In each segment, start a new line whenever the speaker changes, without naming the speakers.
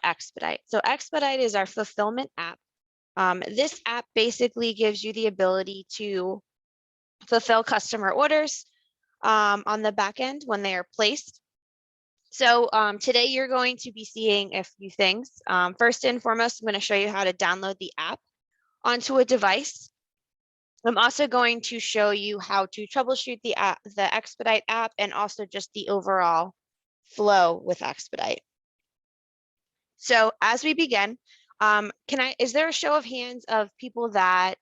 Expedite. So Expedite is our fulfillment app. This app basically gives you the ability to fulfill customer orders on the back end when they are placed. So today you're going to be seeing a few things. First and foremost, I'm going to show you how to download the app onto a device. I'm also going to show you how to troubleshoot the Expedite app and also just the overall flow with Expedite. So as we begin, is there a show of hands of people that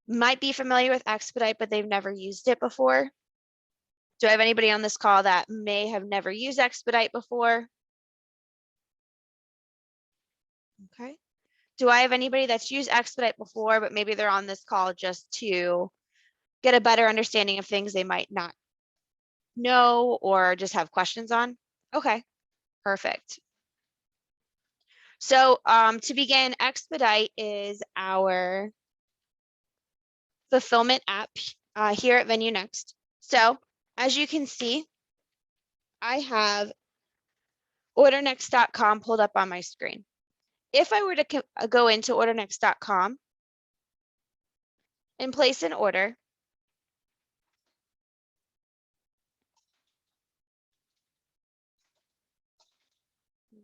might be familiar with Expedite, but they've never used it before? Do I have anybody on this call that may have never used Expedite before? Okay. Do I have anybody that's used Expedite before, but maybe they're on this call just to get a better understanding of things they might not know or just have questions on? Okay, perfect. So to begin, Expedite is our fulfillment app here at VenueNext. So as you can see, I have ordernext.com pulled up on my screen. If I were to go into ordernext.com and place an order,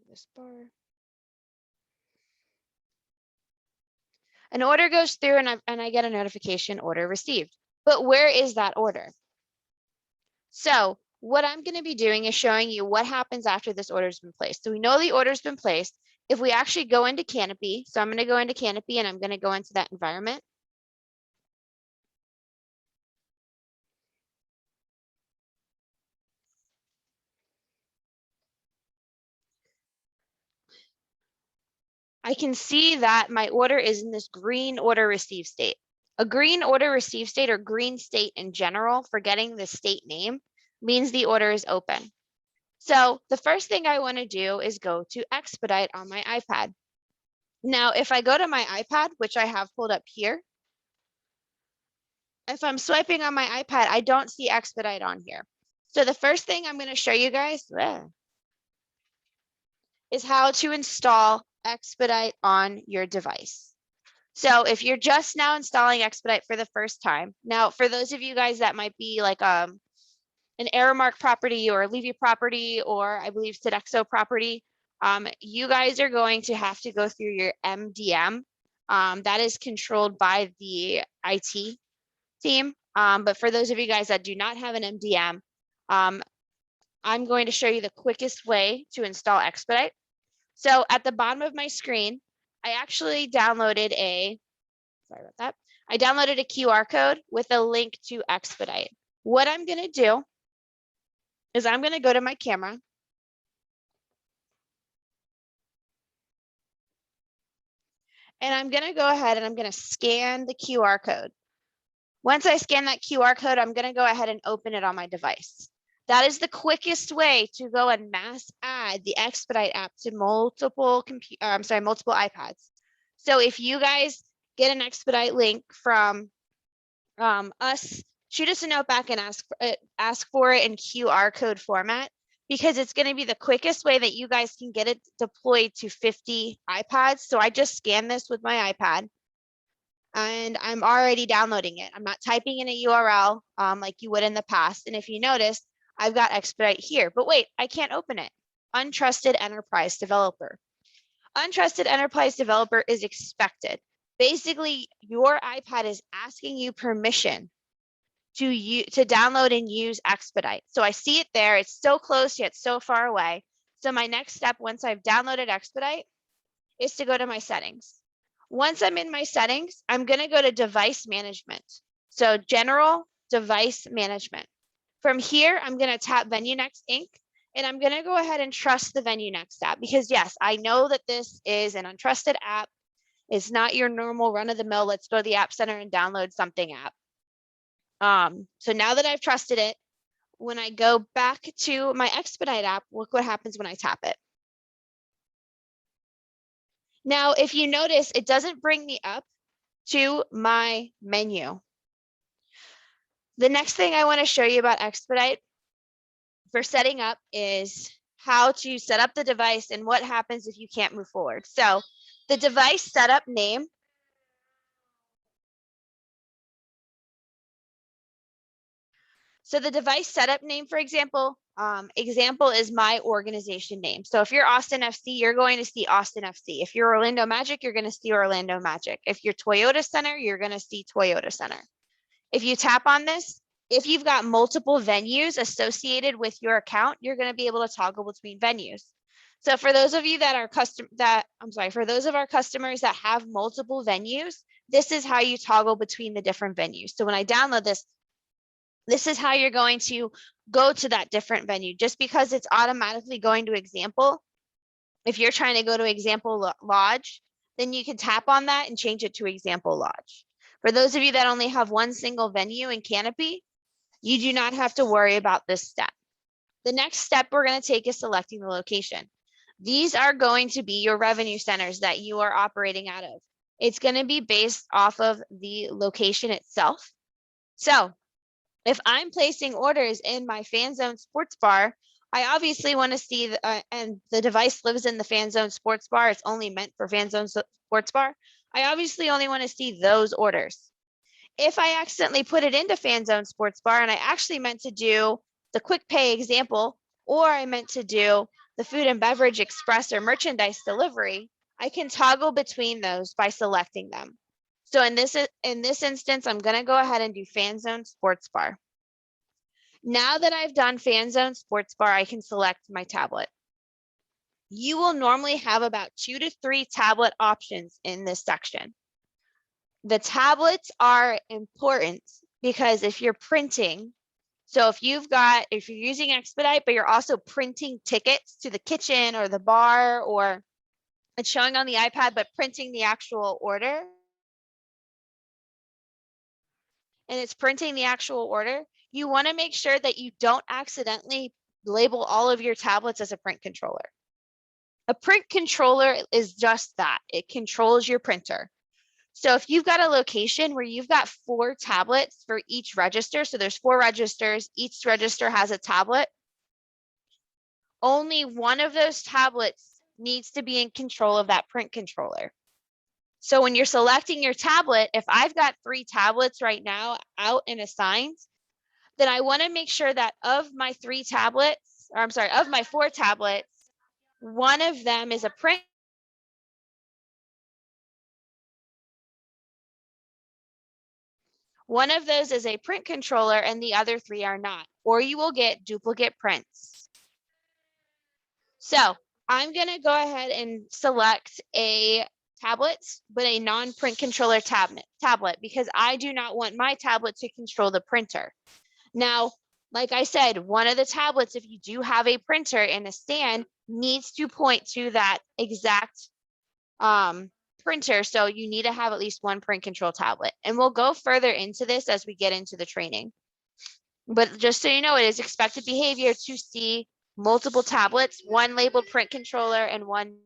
this bar, an order goes through and I get a notification, order received. But where is that order? So what I'm going to be doing is showing you what happens after this order's been placed. So we know the order's been placed. If we actually go into Canopy, so I'm going to go into Canopy and I'm going to go into that environment. I can see that my order is in this green order received state. A green order received state, or green state in general, forgetting the state name, means the order is open. So the first thing I want to do is go to Expedite on my iPad. Now, if I go to my iPad, which I have pulled up here, if I'm swiping on my iPad, I don't see Expedite on here. So the first thing I'm going to show you guys is how to install Expedite on your device. So if you're just now installing Expedite for the first time, now for those of you guys that might be like an Aramark property or Levy property, or I believe Sodexo property, you guys are going to have to go through your MDM. That is controlled by the IT team. But for those of you guys that do not have an MDM, I'm going to show you the quickest way to install Expedite. So at the bottom of my screen, I actually downloaded I downloaded a QR code with a link to Expedite. What I'm going to do is I'm going to go to my camera. And I'm going to go ahead and I'm going to scan the QR code. Once I scan that QR code, I'm going to go ahead and open it on my device. That is the quickest way to go and mass add the Expedite app to multiple iPads. So if you guys get an Expedite link from us, shoot us a note back and ask for it in QR code format, because it's going to be the quickest way that you guys can get it deployed to 50 iPads. So I just scanned this with my iPad and I'm already downloading it. I'm not typing in a URL like you would in the past. And if you notice, I've got Expedite here, but wait, I can't open it. Untrusted enterprise developer. Untrusted enterprise developer is expected. Basically, your iPad is asking you permission to download and use Expedite. So I see it there. It's so close yet so far away. So my next step, once I've downloaded Expedite, is to go to my settings. Once I'm in my settings, I'm going to go to device management. So general device management. From here, I'm going to tap VenueNext Inc. And I'm going to go ahead and trust the VenueNext app, because yes, I know that this is an untrusted app. It's not your normal run of the mill, let's go to the App Center and download something app. So now that I've trusted it, when I go back to my Expedite app, look what happens when I tap it. Now, if you notice, it doesn't bring me up to my menu. The next thing I want to show you about Expedite for setting up is how to set up the device and what happens if you can't move forward. So the device setup name. So the device setup name, for example, example is my organization name. So if you're Austin FC, you're going to see Austin FC. If you're Orlando Magic, you're going to see Orlando Magic. If you're Toyota Center, you're going to see Toyota Center. If you tap on this, if you've got multiple venues associated with your account, you're going to be able to toggle between venues. So for those of you that are for those of our customers that have multiple venues, this is how you toggle between the different venues. So when I download this, this is how you're going to go to that different venue. Just because it's automatically going to example, if you're trying to go to example lodge, then you can tap on that and change it to example lodge. For those of you that only have one single venue in Canopy, you do not have to worry about this step. The next step we're going to take is selecting the location. These are going to be your revenue centers that you are operating out of. It's going to be based off of the location itself. So if I'm placing orders in my Fan Zone Sports Bar, I obviously want to see, and the device lives in the Fan Zone Sports Bar. It's only meant for Fan Zone Sports Bar. I obviously only want to see those orders. If I accidentally put it into Fan Zone Sports Bar and I actually meant to do the quick pay example, or I meant to do the food and beverage express or merchandise delivery, I can toggle between those by selecting them. So in this instance, I'm going to go ahead and do Fan Zone Sports Bar. Now that I've done Fan Zone Sports Bar, I can select my tablet. You will normally have about 2 to 3 tablet options in this section. The tablets are important because if you're printing, so if you're using Expedite, but you're also printing tickets to the kitchen or the bar, or it's showing on the iPad, but printing the actual order, and it's printing the actual order, you want to make sure that you don't accidentally label all of your tablets as a print controller. A print controller is just that. It controls your printer. So if you've got a location where you've got 4 tablets for each register, so there's 4 registers, each register has a tablet, only one of those tablets needs to be in control of that print controller. So when you're selecting your tablet, if I've got 3 tablets right now out and assigned, then I want to make sure that of my 4 tablets, one of them is a print. One of those is a print controller and the other 3 are not, or you will get duplicate prints. So I'm going to go ahead and select a tablet, but a non-print controller tablet, because I do not want my tablet to control the printer. Now, like I said, one of the tablets, if you do have a printer and a stand, needs to point to that exact printer. So you need to have at least one print control tablet. And we'll go further into this as we get into the training. But just so you know, it is expected behavior to see multiple tablets, one labeled print controller and one.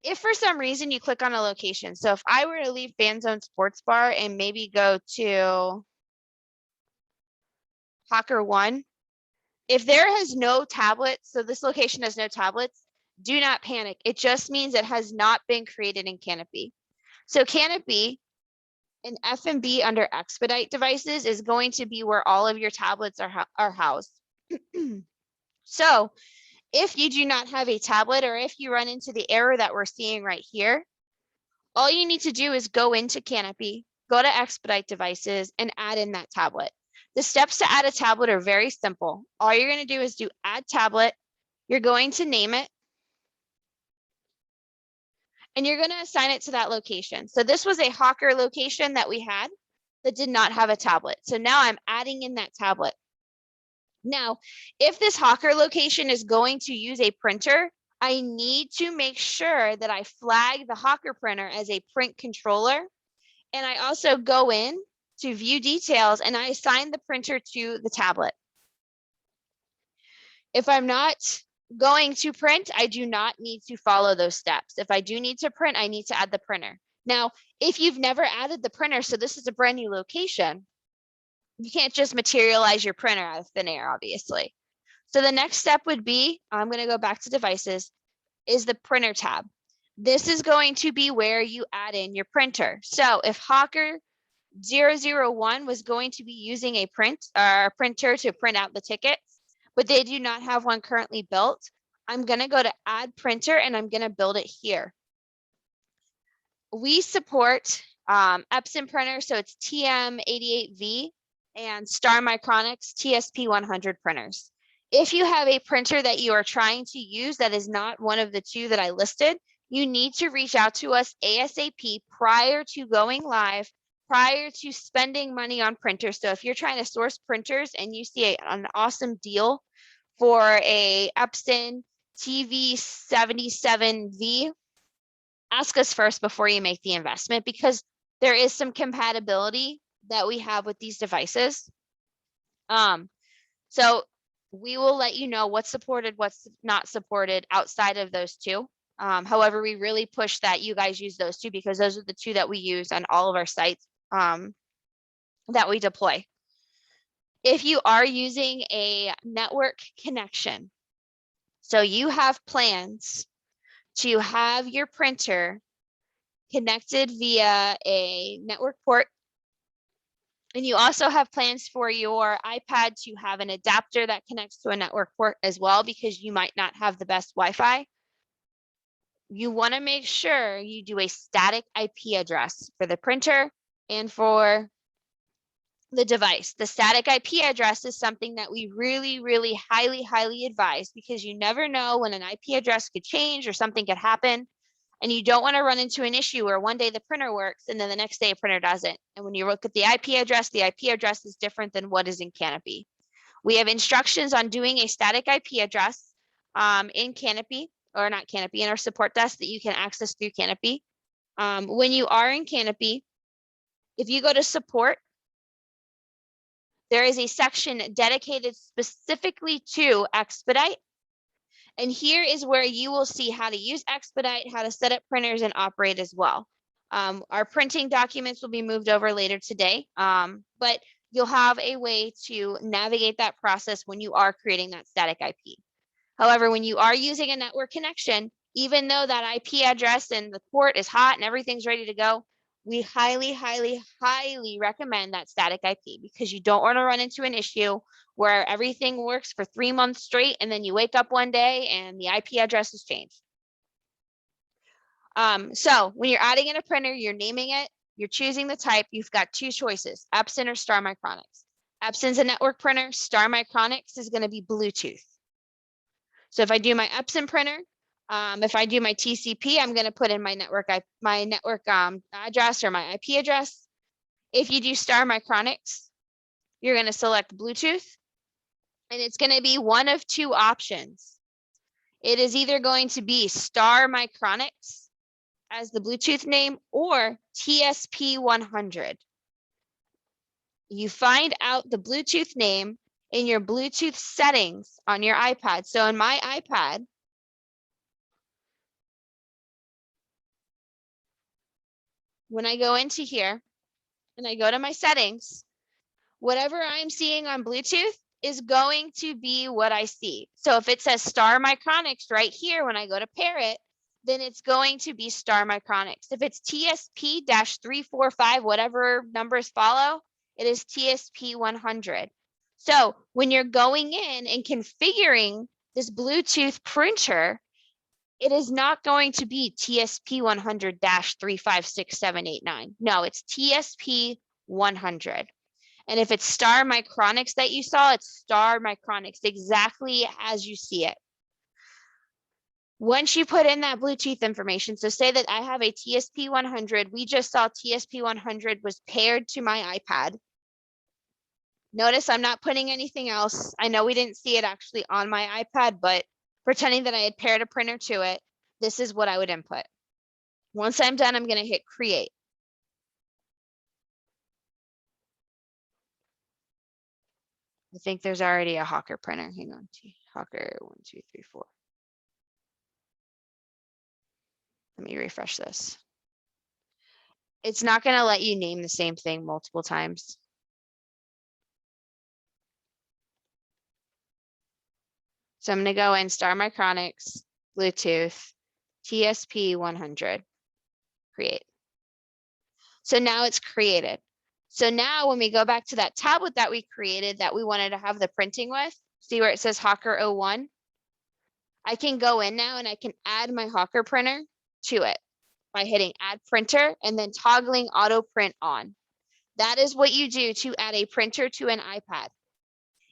If for some reason you click on a location, so if I were to leave Fan Zone Sports Bar and maybe go to Hawker 1, if there has no tablets, so this location has no tablets, do not panic. It just means it has not been created in Canopy. So Canopy, an F&B under Expedite devices, is going to be where all of your tablets are housed. So if you do not have a tablet, or if you run into the error that we're seeing right here, all you need to do is go into Canopy, go to Expedite devices, and add in that tablet. The steps to add a tablet are very simple. All you're going to do is do add tablet. You're going to name it, and you're going to assign it to that location. So this was a Hawker location that we had that did not have a tablet. So now I'm adding in that tablet. Now, if this Hawker location is going to use a printer, I need to make sure that I flag the Hawker printer as a print controller. And I also go in to view details and I assign the printer to the tablet. If I'm not going to print, I do not need to follow those steps. If I do need to print, I need to add the printer. Now, If you've never added the printer, so this is a brand new location, you can't just materialize your printer out of thin air, obviously. So the next step would be, I'm going to go back to devices, is the printer tab. This is going to be where you add in your printer. So if Hawker 001 was going to be using a printer to print out the tickets, but they do not have one currently built, I'm going to go to add printer and I'm going to build it here. We support Epson printer, so it's TM88V and Star Micronics TSP100 printers. If you have a printer that you are trying to use that is not one of the two that I listed, you need to reach out to us ASAP prior to going live, prior to spending money on printers. So if you're trying to source printers and you see an awesome deal for a Epson TV77V, ask us first before you make the investment, because there is some compatibility that we have with these devices. So we will let you know what's supported, what's not supported outside of those two. However, we really push that you guys use those two because those are the two that we use on all of our sites that we deploy. If you are using a network connection, so you have plans to have your printer connected via a network port, and you also have plans for your iPad to have an adapter that connects to a network port as well, because you might not have the best Wi-Fi. You want to make sure you do a static IP address for the printer and for the device. The static IP address is something that we really, really highly advise, because you never know when an IP address could change or something could happen. And you don't want to run into an issue where one day the printer works and then the next day a printer doesn't. And when you look at the IP address is different than what is in Canopy. We have instructions on doing a static IP address in Canopy, or not Canopy, in our support desk that you can access through Canopy. When you are in Canopy, if you go to support, there is a section dedicated specifically to Expedite. And here is where you will see how to use Expedite, how to set up printers and operate as well. Our printing documents will be moved over later today, but you'll have a way to navigate that process when you are creating that static IP. However, when you are using a network connection, even though that IP address and the port is hot and everything's ready to go, we highly recommend that static IP, because you don't want to run into an issue where everything works for 3 months straight and then you wake up one day and the IP address has changed. So when you're adding in a printer, you're naming it, you're choosing the type, you've got two choices, Epson or Star Micronics. Epson's a network printer, Star Micronics is going to be Bluetooth. So if I do my Epson printer, if I do my TCP, I'm going to put in my network address or my IP address. If you do Star Micronics, you're going to select Bluetooth, and it's going to be one of two options. It is either going to be Star Micronics as the Bluetooth name or TSP100. You find out the Bluetooth name in your Bluetooth settings on your iPad. So in my iPad, when I go into here and I go to my settings, whatever I'm seeing on Bluetooth is going to be what I see. So if it says Star Micronics right here, when I go to pair it, then it's going to be Star Micronics. If it's TSP-345, whatever numbers follow, it is TSP100. So when you're going in and configuring this Bluetooth printer, it is not going to be TSP100-356789. No, it's TSP100. And if it's Star Micronics that you saw, it's Star Micronics, exactly as you see it. Once you put in that Bluetooth information, so say that I have a TSP100, we just saw TSP100 was paired to my iPad. Notice I'm not putting anything else. I know we didn't see it actually on my iPad, but pretending that I had paired a printer to it, this is what I would input. Once I'm done, I'm going to hit create. I think there's already a Hawker printer. Hang on, Hawker 1, 2, 3, 4. Let me refresh this. It's not going to let you name the same thing multiple times. So I'm going to go in Star Micronics, Bluetooth, TSP 100, create. So now it's created. So now when we go back to that tablet that we created that we wanted to have the printing with, see where it says Hawker 01? I can go in now and I can add my Hawker printer to it by hitting add printer and then toggling auto print on. That is what you do to add a printer to an iPad.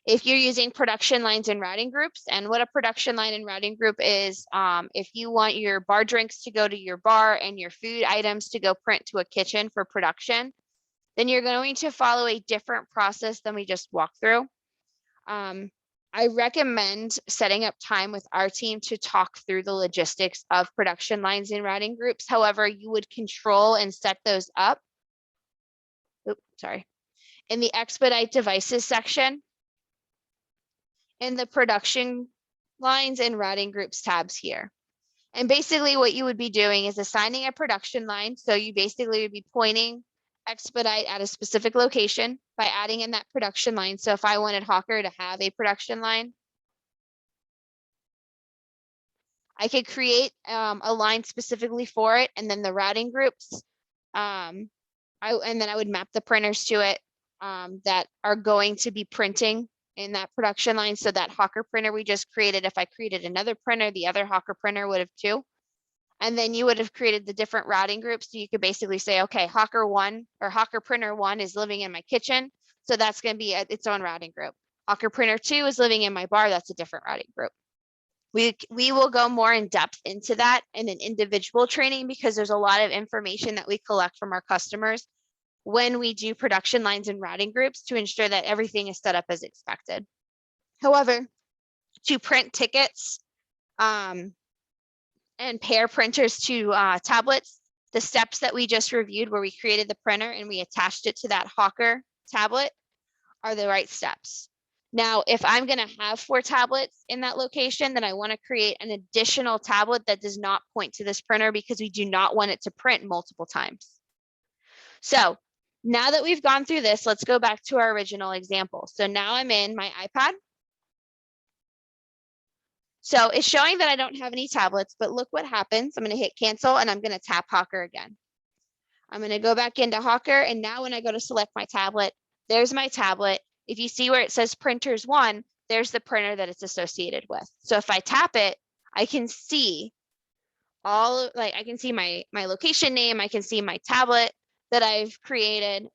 If you're using production lines and routing groups, and what a production line and routing group is, if you want your bar drinks to go to your bar and your food items to go print to a kitchen for production, then you're going to follow a different process than we just walked through. I recommend setting up time with our team to talk through the logistics of production lines and routing groups. However, you would control and set those up. Oops, sorry. In the Expedite devices section, in the production lines and routing groups tabs here. And basically what you would be doing is assigning a production line. So you basically would be pointing Expedite at a specific location by adding in that production line. So if I wanted Hawker to have a production line, I could create a line specifically for it, and then the routing groups. And then I would map the printers to it that are going to be printing in that production line. So that Hawker printer we just created, if I created another printer, the other Hawker printer would have too. And then you would have created the different routing groups. So you could basically say, okay, Hawker 1 or Hawker printer 1 is living in my kitchen. So that's going to be its own routing group. Hawker printer 2 is living in my bar. That's a different routing group. We will go more in depth into that in an individual training, because there's a lot of information that we collect from our customers when we do production lines and routing groups to ensure that everything is set up as expected. However, to print tickets and pair printers to tablets, the steps that we just reviewed where we created the printer and we attached it to that Hawker tablet are the right steps. Now, if I'm going to have 4 tablets in that location, then I want to create an additional tablet that does not point to this printer, because we do not want it to print multiple times. So now that we've gone through this, let's go back to our original example. So now I'm in my iPad. So it's showing that I don't have any tablets, but look what happens. I'm going to hit cancel and I'm going to tap Hawker again. I'm going to go back into Hawker, and now when I go to select my tablet, there's my tablet. If you see where it says printers 1, there's the printer that it's associated with. So if I tap it, I can see I can see my location name. I can see my tablet that I've created,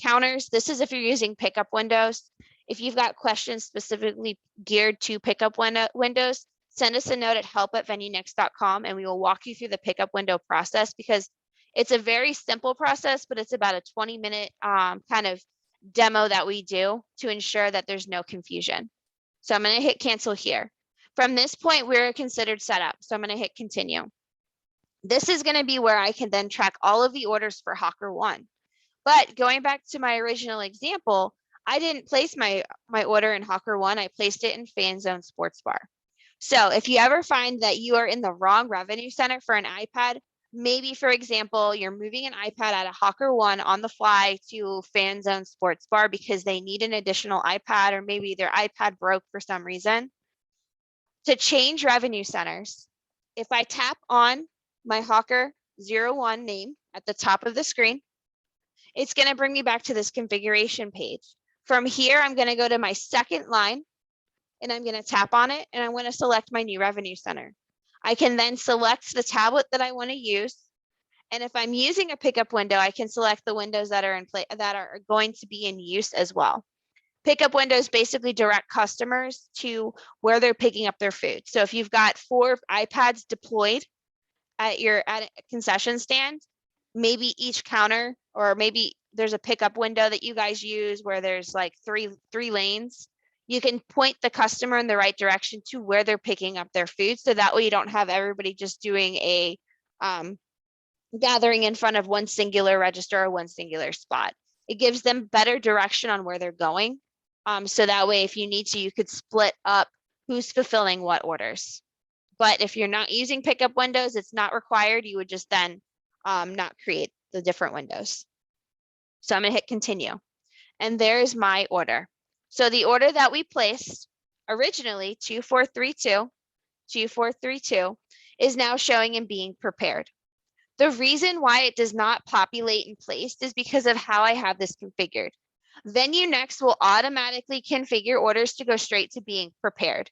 counters. This is if you're using pickup windows. If you've got questions specifically geared to pickup windows, send us a note at help@VenueNext.com and we will walk you through the pickup window process, because it's a very simple process, but it's about a 20-minute kind of demo that we do to ensure that there's no confusion. So I'm going to hit cancel here. From this point, we're considered set up. So I'm going to hit continue. This is going to be where I can then track all of the orders for Hawker 1. But going back to my original example, I didn't place my order in Hawker 1. I placed it in Fan Zone Sports Bar. So if you ever find that you are in the wrong revenue center for an iPad, maybe, for example, you're moving an iPad out of Hawker 1 on the fly to Fan Zone Sports Bar because they need an additional iPad, or maybe their iPad broke for some reason. To change revenue centers, if I tap on my Hawker 01 name at the top of the screen, it's going to bring me back to this configuration page. From here, I'm going to go to my second line and I'm going to tap on it and I'm going to select my new revenue center. I can then select the tablet that I want to use. And if I'm using a pickup window, I can select the windows that are in place that are going to be in use as well. Pickup windows basically direct customers to where they're picking up their food. So if you've got 4 iPads deployed at a concession stand, maybe each counter, or maybe there's a pickup window that you guys use where there's like three lanes. You can point the customer in the right direction to where they're picking up their food. So that way you don't have everybody just doing a gathering in front of one singular register or one singular spot. It gives them better direction on where they're going. So that way, if you need to, you could split up who's fulfilling what orders. But if you're not using pickup windows, it's not required. You would just then not create the different windows. So I'm gonna hit continue. And there's my order. So the order that we placed originally, 2432, is now showing and being prepared. The reason why it does not populate and placed is because of how I have this configured. VenueNext will automatically configure orders to go straight to being prepared.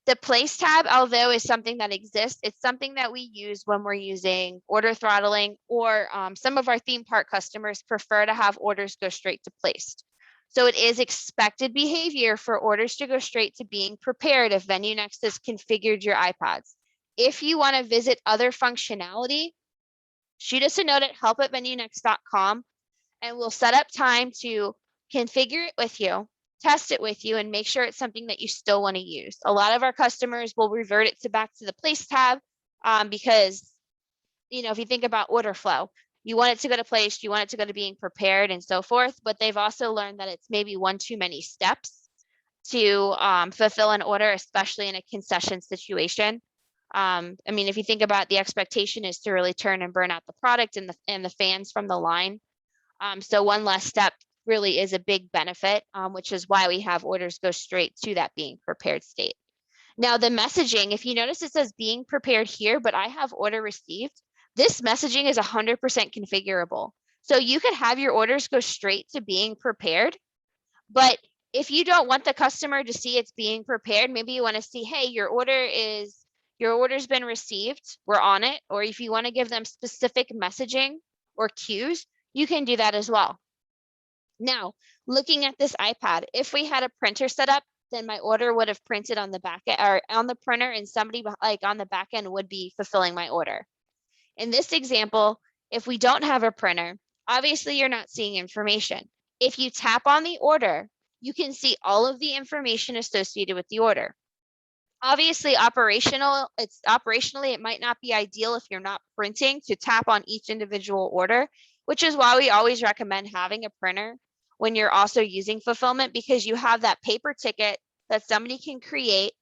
The place tab, although is something that exists, it's something that we use when we're using order throttling, or some of our theme park customers prefer to have orders go straight to placed. So it is expected behavior for orders to go straight to being prepared if VenueNext has configured your iPads. If you want to visit other functionality, shoot us a note at help@VenueNext.com, and we'll set up time to configure it with you, test it with you, and make sure it's something that you still want to use. A lot of our customers will revert it back to the place tab because, if you think about order flow, you want it to go to place, you want it to go to being prepared and so forth, but they've also learned that it's maybe one too many steps to fulfill an order, especially in a concession situation. If you think about, the expectation is to really turn and burn out the product and the fans from the line. So one less step really is a big benefit, which is why we have orders go straight to that being prepared state. Now the messaging, if you notice it says being prepared here, but I have order received, this messaging is 100% configurable. So you could have your orders go straight to being prepared, but if you don't want the customer to see it's being prepared, maybe you want to see, hey, your order's been received, we're on it. Or if you want to give them specific messaging or cues, you can do that as well. Now, looking at this iPad, if we had a printer set up, then my order would have printed on the back end, or on the printer, and somebody like on the back end would be fulfilling my order. In this example, if we don't have a printer, obviously you're not seeing information. If you tap on the order, you can see all of the information associated with the order. Obviously, operationally, it might not be ideal if you're not printing to tap on each individual order, which is why we always recommend having a printer when you're also using fulfillment, because you have that paper ticket that somebody can create,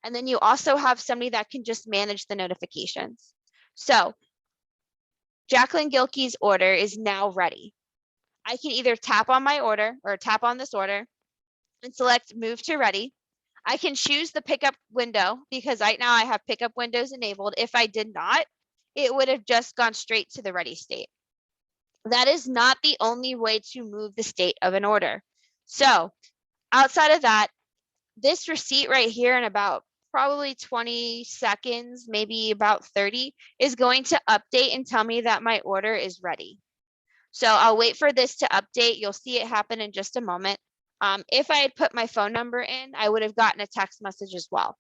and then you also have somebody that can just manage the notifications. So Jacqueline Gilkey's order is now ready. I can either tap on my order or tap on this order and select move to ready. I can choose the pickup window because right now I have pickup windows enabled. If I did not, it would have just gone straight to the ready state. That is not the only way to move the state of an order. So outside of that, this receipt right here in about probably 20 seconds, maybe about 30, is going to update and tell me that my order is ready. So I'll wait for this to update. You'll see it happen in just a moment. If I had put my phone number in, I would have gotten a text message as well.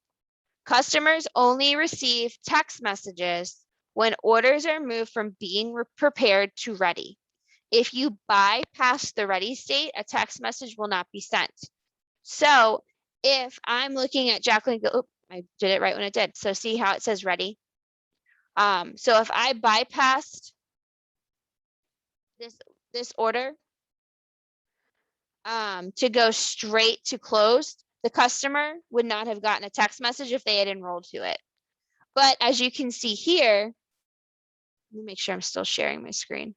Customers only receive text messages when orders are moved from being prepared to ready. If you bypass the ready state, a text message will not be sent. So if I'm looking at Jacqueline, I did it right when it did. So see how it says ready? So if I bypassed this order to go straight to closed, the customer would not have gotten a text message if they had enrolled to it. But as you can see here, let me make sure I'm still sharing my screen.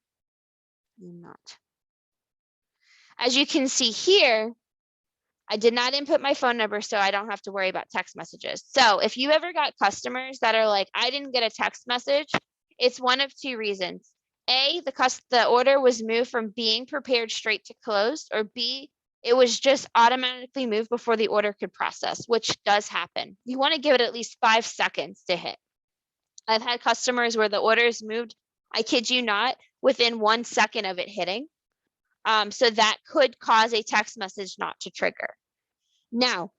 I'm not. As you can see here, I did not input my phone number, so I don't have to worry about text messages. So if you ever got customers that are like, I didn't get a text message, it's one of two reasons. A, the order was moved from being prepared straight to closed, or B, it was just automatically moved before the order could process, which does happen. You want to give it at least 5 seconds to hit. I've had customers where the order is moved, I kid you not, within 1 second of it hitting. So that could cause a text message not to trigger. Now,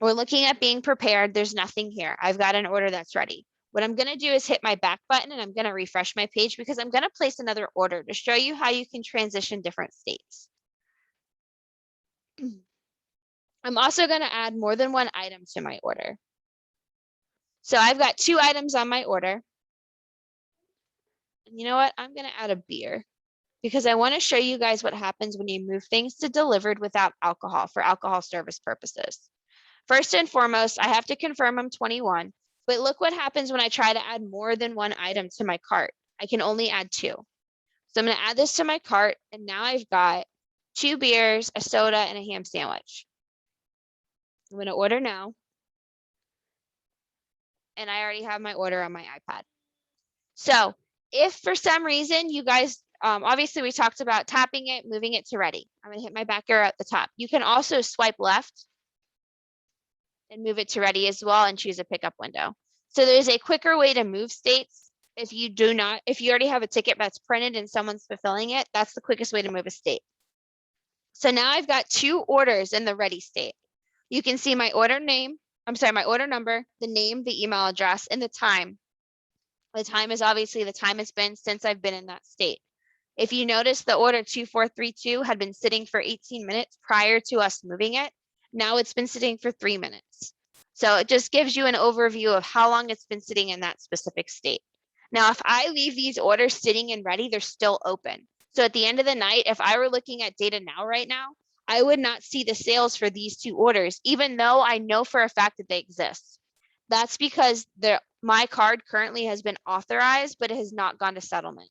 we're looking at being prepared. There's nothing here. I've got an order that's ready. What I'm going to do is hit my back button and I'm going to refresh my page because I'm going to place another order to show you how you can transition different states. I'm also going to add more than one item to my order. So I've got 2 items on my order. And you know what? I'm going to add a beer because I want to show you guys what happens when you move things to delivered without alcohol for alcohol service purposes. First and foremost, I have to confirm I'm 21, but look what happens when I try to add more than one item to my cart. I can only add 2. So I'm going to add this to my cart, and now I've got 2 beers, a soda, and a ham sandwich. I'm going to order now. And I already have my order on my iPad. So if for some reason you guys, obviously we talked about tapping it, moving it to ready. I'm going to hit my back arrow at the top. You can also swipe left and move it to ready as well and choose a pickup window. So there's a quicker way to move states. If you already have a ticket that's printed and someone's fulfilling it, that's the quickest way to move a state. So now I've got 2 orders in the ready state. You can see my order name, my order number, the name, the email address, and the time. The time is obviously the time it's been since I've been in that state. If you notice, the order 2432 had been sitting for 18 minutes prior to us moving it. Now it's been sitting for 3 minutes. So it just gives you an overview of how long it's been sitting in that specific state. Now, if I leave these orders sitting and ready, they're still open. So at the end of the night, if I were looking at data now right now, I would not see the sales for these 2 orders, even though I know for a fact that they exist. That's because my card currently has been authorized, but it has not gone to settlement.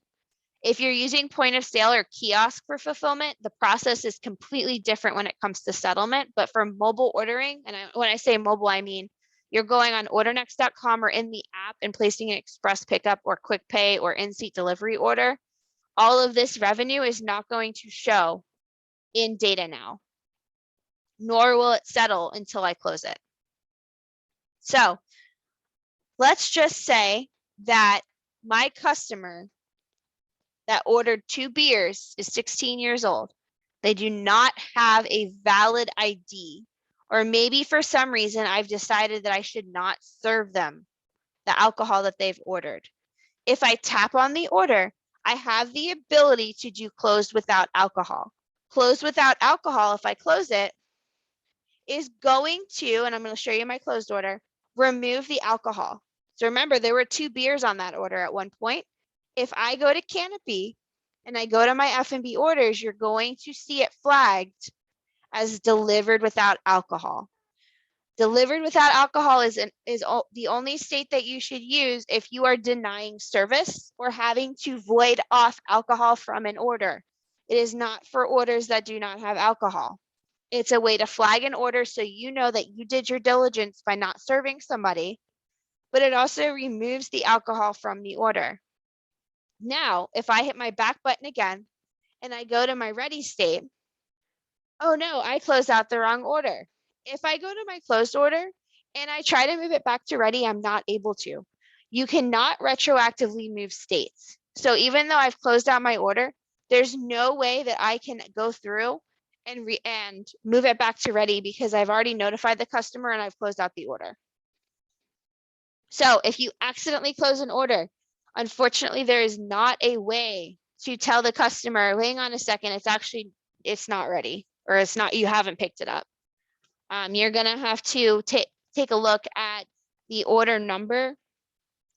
If you're using point of sale or kiosk for fulfillment, the process is completely different when it comes to settlement. But for mobile ordering, and when I say mobile, I mean you're going on ordernext.com or in the app and placing an express pickup or quick pay or in-seat delivery order, all of this revenue is not going to show in data now, nor will it settle until I close it. So let's just say that my customer that ordered 2 beers is 16 years old. They do not have a valid ID, or maybe for some reason I've decided that I should not serve them the alcohol that they've ordered. If I tap on the order, I have the ability to do closed without alcohol. Closed without alcohol, if I close it, is going to, and I'm going to show you my closed order, remove the alcohol. So remember, there were 2 beers on that order at one point. If I go to Canopy and I go to my F&B orders, you're going to see it flagged as delivered without alcohol. Delivered without alcohol is the only state that you should use if you are denying service or having to void off alcohol from an order. It is not for orders that do not have alcohol. It's a way to flag an order so you know that you did your diligence by not serving somebody, but it also removes the alcohol from the order. Now, if I hit my back button again and I go to my ready state, oh no, I closed out the wrong order. If I go to my closed order and I try to move it back to ready, I'm not able to. You cannot retroactively move states. So even though I've closed out my order, there's no way that I can go through and move it back to ready because I've already notified the customer and I've closed out the order. So if you accidentally close an order, unfortunately, there is not a way to tell the customer, hang on a second, it's not ready, or you haven't picked it up. You're gonna have to take a look at the order number.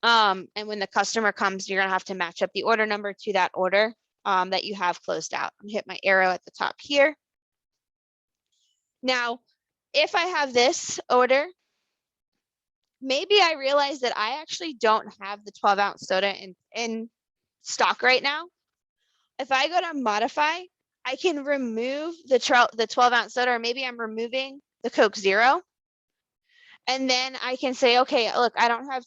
And when the customer comes, you're gonna have to match up the order number to that order that you have closed out. I'm gonna hit my arrow at the top here. Now, if I have this order, maybe I realize that I actually don't have the 12-ounce soda in stock right now. If I go to modify, I can remove the 12-ounce soda, or maybe I'm removing the Coke Zero. And then I can say, okay, look, I don't have,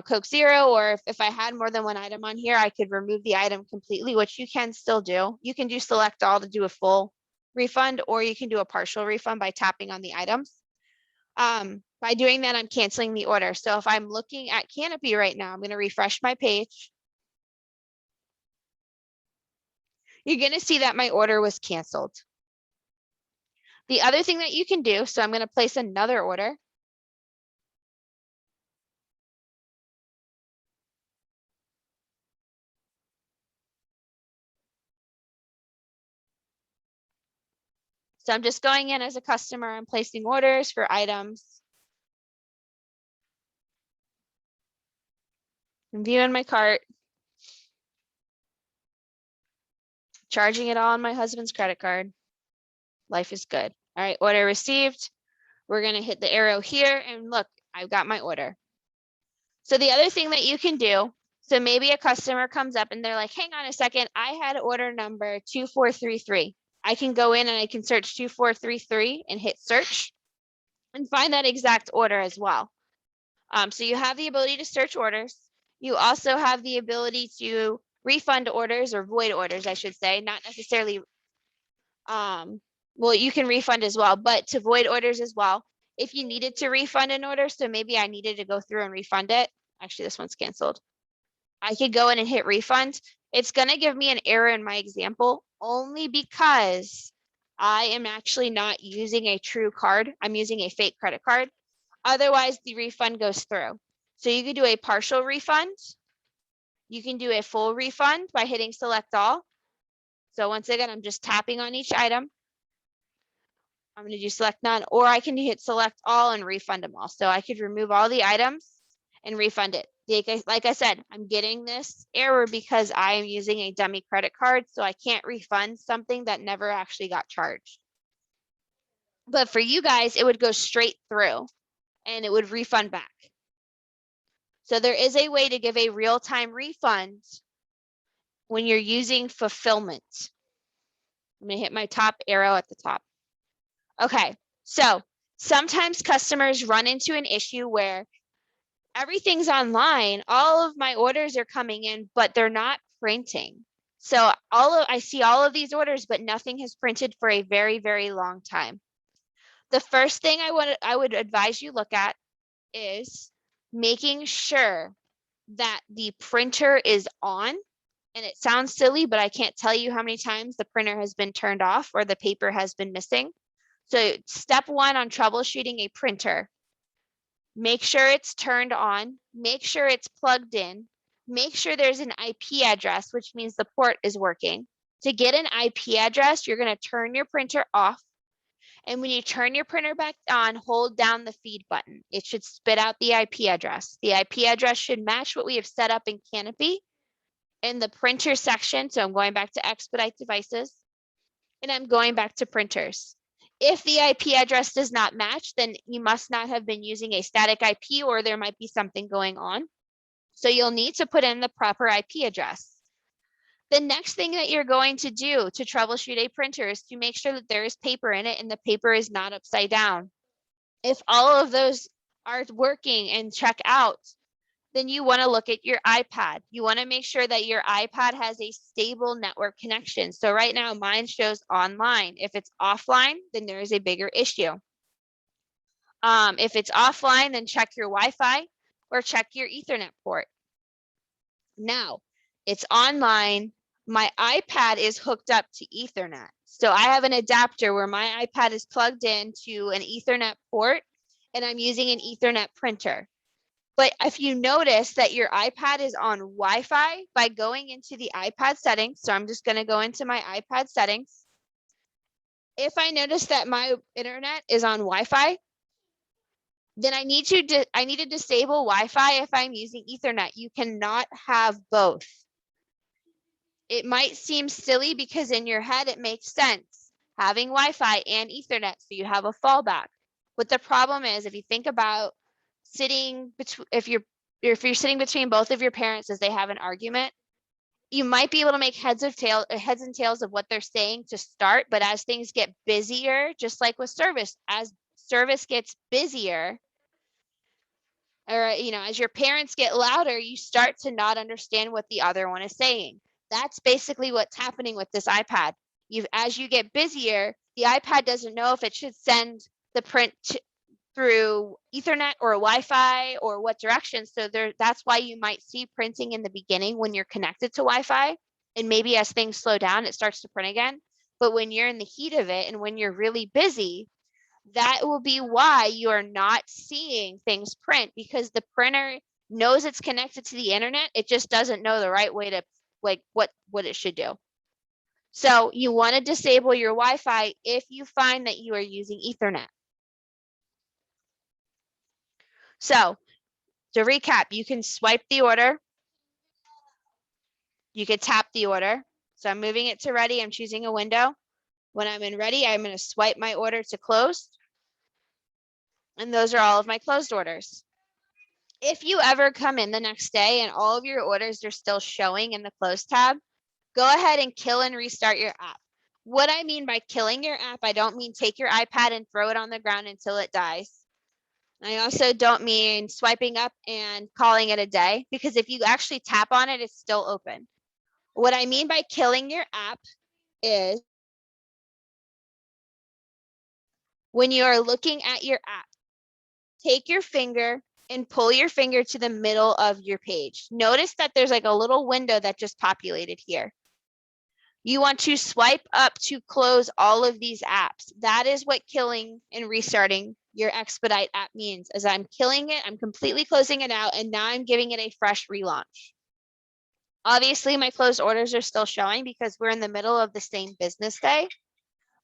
Coke Zero, or if I had more than one item on here, I could remove the item completely, which you can still do. You can do select all to do a full refund, or you can do a partial refund by tapping on the items. By doing that, I'm canceling the order. So if I'm looking at Canopy right now, I'm going to refresh my page. You're going to see that my order was canceled. The other thing that you can do, so I'm going to place another order. So I'm just going in as a customer. I'm placing orders for items. I'm viewing my cart. Charging it all on my husband's credit card. Life is good. All right, order received. We're going to hit the arrow here and look, I've got my order. So the other thing that you can do, So maybe a customer comes up and they're like, hang on a second, I had order number 2433. I can go in and I can search 2433 and hit search and find that exact order as well. So you have the ability to search orders. You also have the ability to refund orders or void orders, I should say, not necessarily, well, you can refund as well, but to void orders as well. If you needed to refund an order, so maybe I needed to go through and refund it. Actually, this one's canceled. I could go in and hit refund. It's going to give me an error in my example only because I am actually not using a true card. I'm using a fake credit card. Otherwise, the refund goes through. So you could do a partial refund. You can do a full refund by hitting select all. So once again, I'm just tapping on each item. I'm going to do select none, or I can hit select all and refund them all. So I could remove all the items and refund it. Like I said, I'm getting this error because I am using a dummy credit card, so I can't refund something that never actually got charged. But for you guys, it would go straight through and it would refund back. So there is a way to give a real-time refund when you're using fulfillment. I'm going to hit my top arrow at the top. Okay, so sometimes customers run into an issue where everything's online. All of my orders are coming in, but they're not printing. So I see all of these orders, but nothing has printed for a very, very long time. The first thing I would advise you look at is making sure that the printer is on. And it sounds silly, but I can't tell you how many times the printer has been turned off or the paper has been missing. So step one on troubleshooting a printer, make sure it's turned on, make sure it's plugged in, make sure there's an IP address, which means the port is working. To get an IP address, you're going to turn your printer off. And when you turn your printer back on, hold down the feed button. It should spit out the IP address. The IP address should match what we have set up in Canopy in the printer section. So I'm going back to Expedite devices and I'm going back to printers. If the IP address does not match, then you must not have been using a static IP or there might be something going on. So you'll need to put in the proper IP address. The next thing that you're going to do to troubleshoot a printer is to make sure that there is paper in it and the paper is not upside down. If all of those are working and check out, then you want to look at your iPad. You want to make sure that your iPad has a stable network connection. So right now mine shows online. If it's offline, then there is a bigger issue. If it's offline, then check your Wi-Fi or check your Ethernet port. Now, it's online. My iPad is hooked up to Ethernet. So I have an adapter where my iPad is plugged into an Ethernet port and I'm using an Ethernet printer. But if you notice that your iPad is on Wi-Fi by going into the iPad settings, so I'm just going to go into my iPad settings. If I notice that my internet is on Wi-Fi, then I need to disable Wi-Fi if I'm using Ethernet. You cannot have both. It might seem silly because in your head it makes sense having Wi-Fi and Ethernet, so you have a fallback. But the problem is, if you think about sitting between, if you're sitting between both of your parents as they have an argument, you might be able to make heads and tails of what they're saying to start, but as things get busier, just like with service, as service gets busier, or as your parents get louder, you start to not understand what the other one is saying. That's basically what's happening with this iPad. As you get busier, the iPad doesn't know if it should send the print through Ethernet or Wi-Fi or what direction. So that's why you might see printing in the beginning when you're connected to Wi-Fi, and maybe as things slow down, it starts to print again. But when you're in the heat of it and when you're really busy, that will be why you are not seeing things print, because the printer knows it's connected to the internet. It just doesn't know the right way to, like, what it should do. So you want to disable your Wi-Fi if you find that you are using Ethernet. So to recap, you can swipe the order. You could tap the order. So I'm moving it to ready. I'm choosing a window. When I'm in ready, I'm going to swipe my order to closed. And those are all of my closed orders. If you ever come in the next day and all of your orders are still showing in the close tab, go ahead and kill and restart your app. What I mean by killing your app, I don't mean take your iPad and throw it on the ground until it dies. I also don't mean swiping up and calling it a day, because if you actually tap on it, it's still open. What I mean by killing your app is when you are looking at your app, take your finger and pull your finger to the middle of your page. Notice that there's like a little window that just populated here. You want to swipe up to close all of these apps. That is what killing and restarting your Expedite app means. As I'm killing it, I'm completely closing it out, and now I'm giving it a fresh relaunch. Obviously, my closed orders are still showing because we're in the middle of the same business day.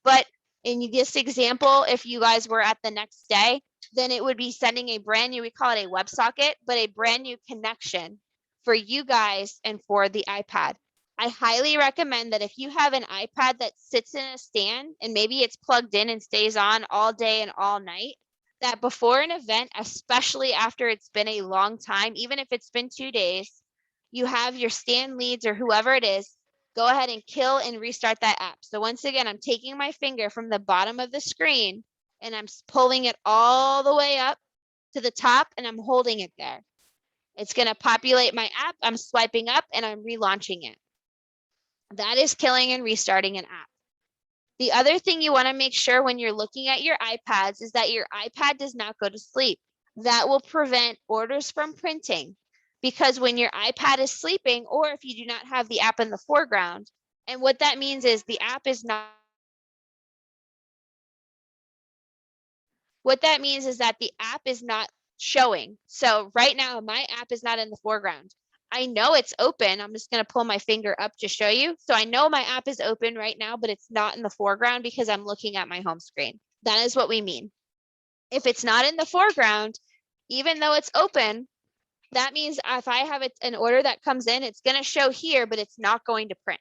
But in this example, if you guys were at the next day, then it would be sending a brand new, we call it a WebSocket, but a brand new connection for you guys and for the iPad. I highly recommend that if you have an iPad that sits in a stand and maybe it's plugged in and stays on all day and all night, that before an event, especially after it's been a long time, even if it's been 2 days, you have your stand leads or whoever it is, go ahead and kill and restart that app. So once again, I'm taking my finger from the bottom of the screen and I'm pulling it all the way up to the top and I'm holding it there. It's going to populate my app. I'm swiping up and I'm relaunching it. That is killing and restarting an app. The other thing you want to make sure when you're looking at your iPads is that your iPad does not go to sleep. That will prevent orders from printing, because when your iPad is sleeping, or if you do not have the app in the foreground, and what that means is the app is not, what that means is that the app is not showing. So right now my app is not in the foreground. I know it's open. I'm just going to pull my finger up to show you. So I know my app is open right now, but it's not in the foreground because I'm looking at my home screen. That is what we mean. If it's not in the foreground, even though it's open, that means if I have an order that comes in, it's going to show here, but it's not going to print.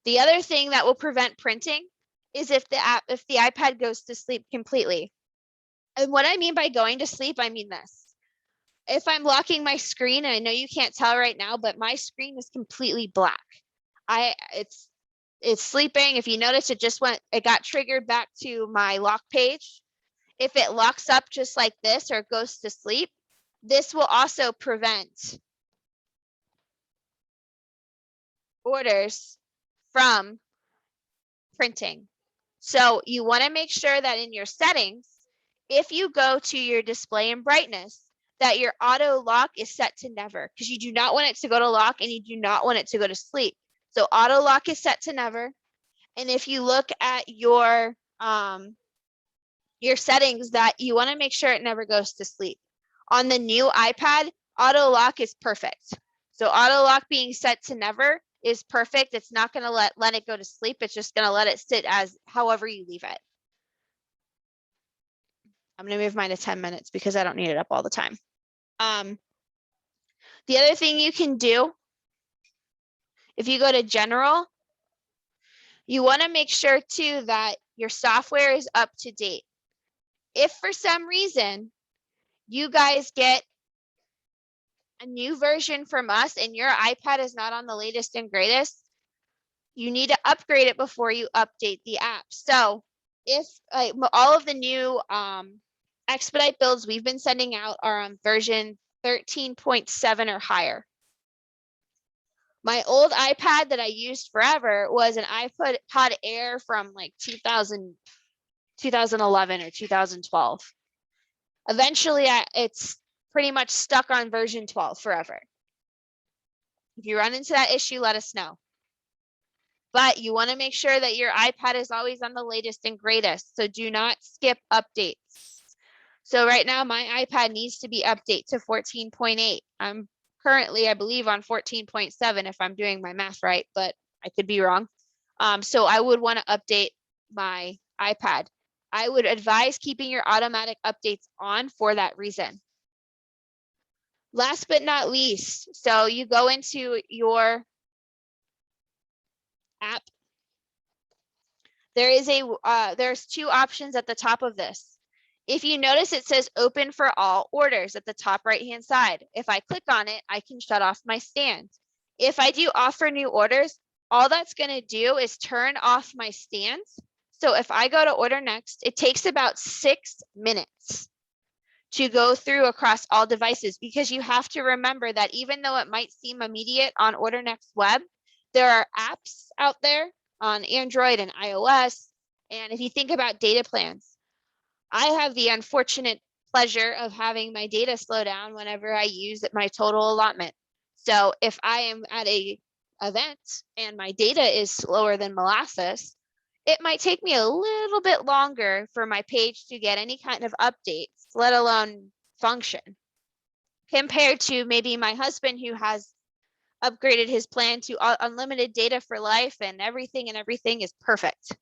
The other thing that will prevent printing is if the iPad goes to sleep completely. And what I mean by going to sleep, I mean this. If I'm locking my screen, and I know you can't tell right now, but my screen is completely black. It's sleeping. If you notice, it got triggered back to my lock page. If it locks up just like this or goes to sleep, this will also prevent orders from printing. So you want to make sure that in your settings, if you go to your display and brightness, that your auto lock is set to never, because you do not want it to go to lock and you do not want it to go to sleep. So auto lock is set to never. And if you look at your settings, that you want to make sure it never goes to sleep. On the new iPad, auto lock is perfect. So auto lock being set to never is perfect. It's not going to let it go to sleep. It's just going to let it sit as however you leave it. I'm going to move mine to 10 minutes because I don't need it up all the time. The other thing you can do, if you go to general, you want to make sure too that your software is up to date. If for some reason you guys get a new version from us and your iPad is not on the latest and greatest, you need to upgrade it before you update the app. So if all of the new Expedite builds we've been sending out are on version 13.7 or higher. My old iPad that I used forever was an iPod Air from like 2011 or 2012. Eventually, it's pretty much stuck on version 12 forever. If you run into that issue, let us know. But you want to make sure that your iPad is always on the latest and greatest. So do not skip updates. So right now, my iPad needs to be updated to 14.8. I'm currently, I believe, on 14.7 if I'm doing my math right, but I could be wrong. So I would want to update my iPad. I would advise keeping your automatic updates on for that reason. Last but not least, so you go into your app. There's two options at the top of this. If you notice, it says open for all orders at the top right-hand side. If I click on it, I can shut off my stand. If I do offer new orders, all that's going to do is turn off my stand. So if I go to order next, it takes about 6 minutes to go through across all devices, because you have to remember that even though it might seem immediate on Order Next web, there are apps out there on Android and iOS. And if you think about data plans, I have the unfortunate pleasure of having my data slow down whenever I use my total allotment. So if I am at a event and my data is slower than molasses, it might take me a little bit longer for my page to get any kind of updates, let alone function, compared to maybe my husband, who has upgraded his plan to unlimited data for life, and everything is perfect.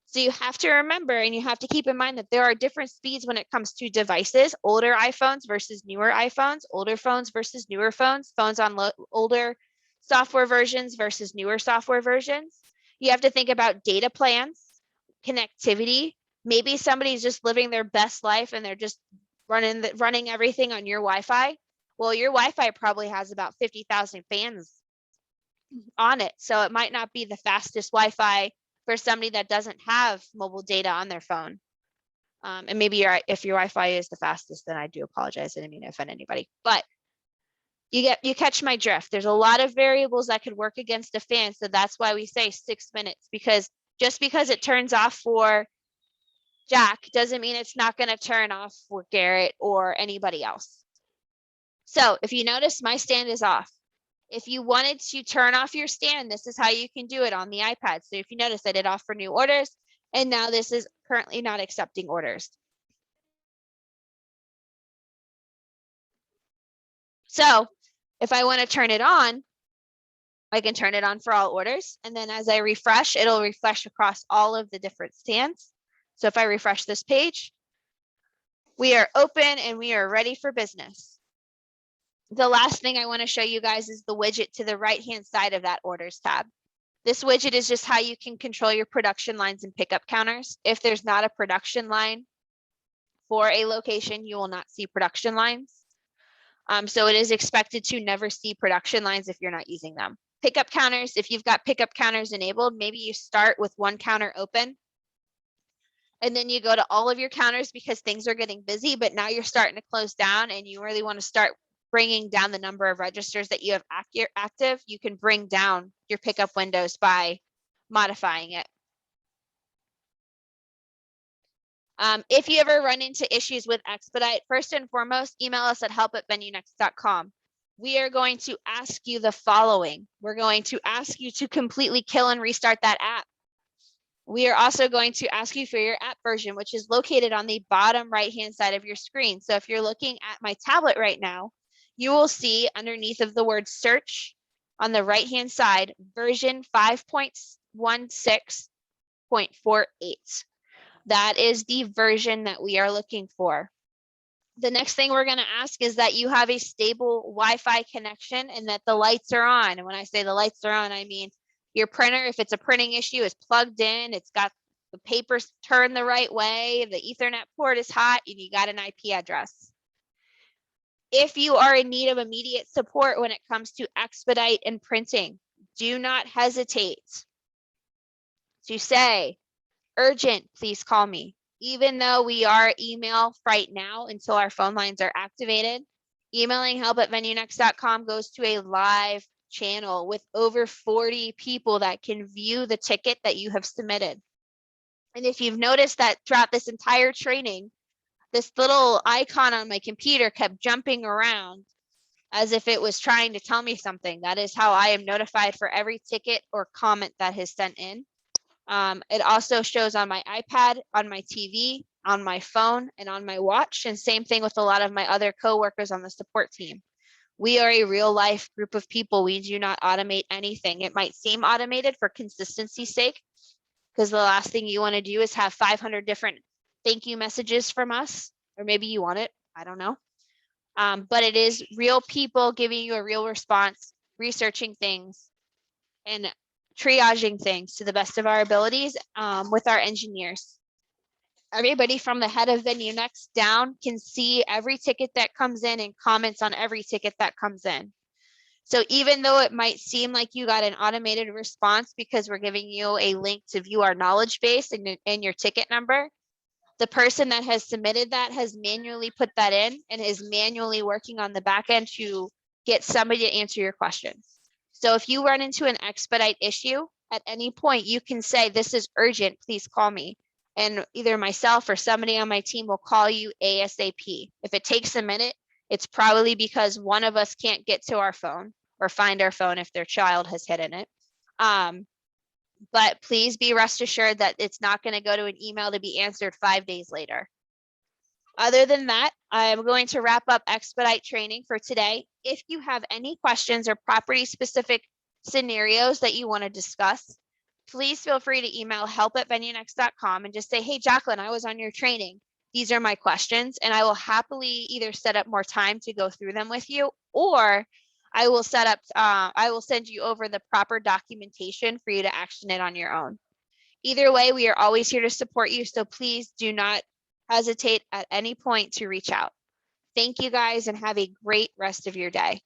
So you have to remember, and you have to keep in mind, that there are different speeds when it comes to devices: older iPhones versus newer iPhones, older phones versus newer phones, phones on older software versions versus newer software versions. You have to think about data plans, connectivity. Maybe somebody's just living their best life and they're just running everything on your Wi-Fi. Well, your Wi-Fi probably has about 50,000 fans on it, so it might not be the fastest Wi-Fi for somebody that doesn't have mobile data on their phone. And maybe if your Wi-Fi is the fastest, then I do apologize. I didn't mean to offend anybody, but you catch my drift. There's a lot of variables that could work against a fan, so that's why we say 6 minutes, because just because it turns off for Jack doesn't mean it's not going to turn off for Garrett or anybody else. So if you notice, my stand is off. If you wanted to turn off your stand, this is how you can do it on the iPad. So if you notice, I did offer new orders, and now this is currently not accepting orders. So if I want to turn it on, I can turn it on for all orders. And then as I refresh, it'll refresh across all of the different stands. So if I refresh this page, we are open and we are ready for business. The last thing I want to show you guys is the widget to the right-hand side of that orders tab. This widget is just how you can control your production lines and pickup counters. If there's not a production line for a location, you will not see production lines. So it is expected to never see production lines if you're not using them. Pickup counters, if you've got pickup counters enabled, maybe you start with one counter open, and then you go to all of your counters because things are getting busy, but now you're starting to close down and you really want to start bringing down the number of registers that you have active. You can bring down your pickup windows by modifying it. If you ever run into issues with Expedite, first and foremost, email us at help@VenueNext.com. We are going to ask you the following. We're going to ask you to completely kill and restart that app. We are also going to ask you for your app version, which is located on the bottom right-hand side of your screen. So if you're looking at my tablet right now, you will see underneath of the word search on the right-hand side, version 5.16.48. That is the version that we are looking for. The next thing we're going to ask is that you have a stable Wi-Fi connection and that the lights are on. And when I say the lights are on, I mean your printer, if it's a printing issue, is plugged in, it's got the papers turned the right way, the Ethernet port is hot, and you got an IP address. If you are in need of immediate support when it comes to Expedite and printing, do not hesitate to say, urgent, please call me. Even though we are email right now until our phone lines are activated, emailing help@VenueNext.com goes to a live channel with over 40 people that can view the ticket that you have submitted. And if you've noticed that throughout this entire training, this little icon on my computer kept jumping around as if it was trying to tell me something. That is how I am notified for every ticket or comment that is sent in. It also shows on my iPad, on my TV, on my phone, and on my watch. And same thing with a lot of my other coworkers on the support team. We are a real life group of people. We do not automate anything. It might seem automated for consistency's sake, because the last thing you want to do is have 500 different thank you messages from us, or maybe you want it, I don't know. But it is real people giving you a real response, researching things, and triaging things to the best of our abilities with our engineers. everybody from the head of VenueNext down can see every ticket that comes in and comments on every ticket that comes in. So even though it might seem like you got an automated response because we're giving you a link to view our knowledge base and your ticket number, the person that has submitted that has manually put that in and is manually working on the back end to get somebody to answer your questions. So if you run into an Expedite issue, at any point you can say, this is urgent, please call me. And either myself or somebody on my team will call you ASAP. If it takes a minute, it's probably because one of us can't get to our phone or find our phone if their child has hidden it. But please be rest assured that it's not going to go to an email to be answered 5 days later. Other than that, I'm going to wrap up Expedite training for today. If you have any questions or property specific scenarios that you want to discuss, please feel free to email help@VenueNext.com and just say, hey, Jacqueline, I was on your training. These are my questions, and I will happily either set up more time to go through them with you, or I will send you over the proper documentation for you to action it on your own. Either way, we are always here to support you, so please do not hesitate at any point to reach out. Thank you guys and have a great rest of your day.